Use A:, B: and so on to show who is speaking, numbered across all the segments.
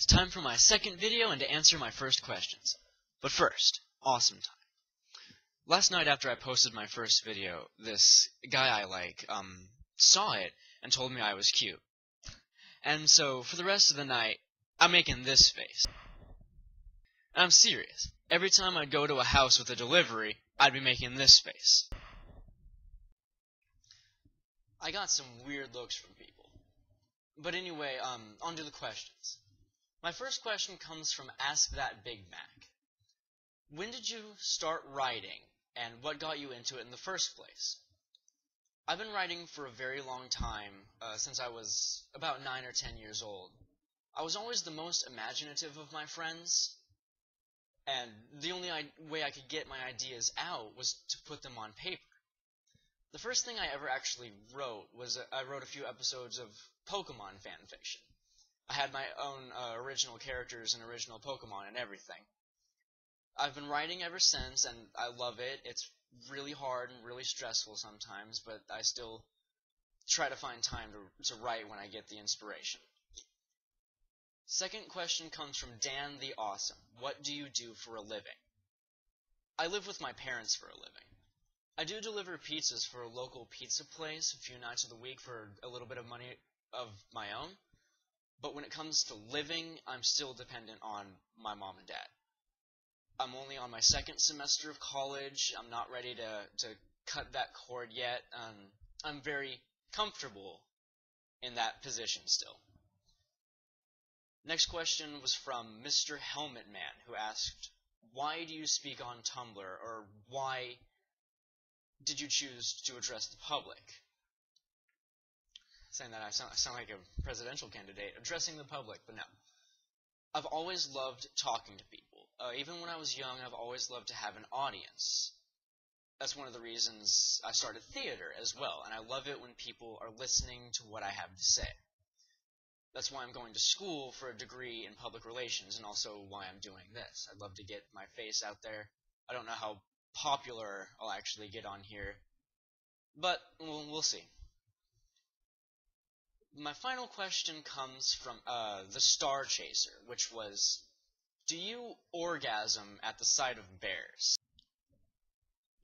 A: It's time for my second video and to answer my first questions. But first, awesome time. Last night after I posted my first video, this guy I like, saw it and told me I was cute. And so, for the rest of the night, I'm making this face. And I'm serious. Every time I'd go to a house with a delivery, I'd be making this face. I got some weird looks from people. But anyway, on to the questions. My first question comes from Ask That Big Mac. When did you start writing, and what got you into it in the first place? I've been writing for a very long time, since I was about 9 or 10 years old. I was always the most imaginative of my friends, and the only way I could get my ideas out was to put them on paper. The first thing I ever actually wrote was I wrote a few episodes of Pokemon fanfiction. I had my own original characters and original Pokemon and everything. I've been writing ever since, and I love it. It's really hard and really stressful sometimes, but I still try to find time to write when I get the inspiration. Second question comes from Dan the Awesome. What do you do for a living? I live with my parents for a living. I do deliver pizzas for a local pizza place a few nights of the week for a little bit of money of my own. But when it comes to living, I'm still dependent on my mom and dad. I'm only on my second semester of college. I'm not ready to cut that cord yet. I'm very comfortable in that position still. Next question was from Mr. Helmet Man, who asked, why do you speak on Tumblr, or why did you choose to address the public? Saying that I sound like a presidential candidate, addressing the public, but no. I've always loved talking to people. Even when I was young, I've always loved to have an audience. That's one of the reasons I started theater as well, and I love it when people are listening to what I have to say. That's why I'm going to school for a degree in public relations, and also why I'm doing this. I'd love to get my face out there. I don't know how popular I'll actually get on here, but we'll see. My final question comes from the Star Chaser, which was, do you orgasm at the sight of bears?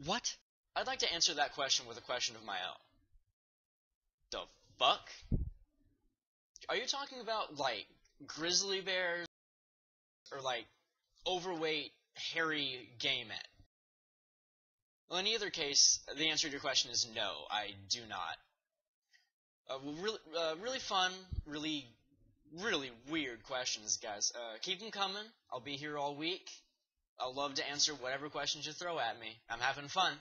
A: What? I'd like to answer that question with a question of my own. The fuck? Are you talking about, like, grizzly bears? Or, like, overweight, hairy gay men? Well, in either case, the answer to your question is no, I do not. Really fun, really weird questions, guys. Keep them coming. I'll be here all week. I'll love to answer whatever questions you throw at me. I'm having fun.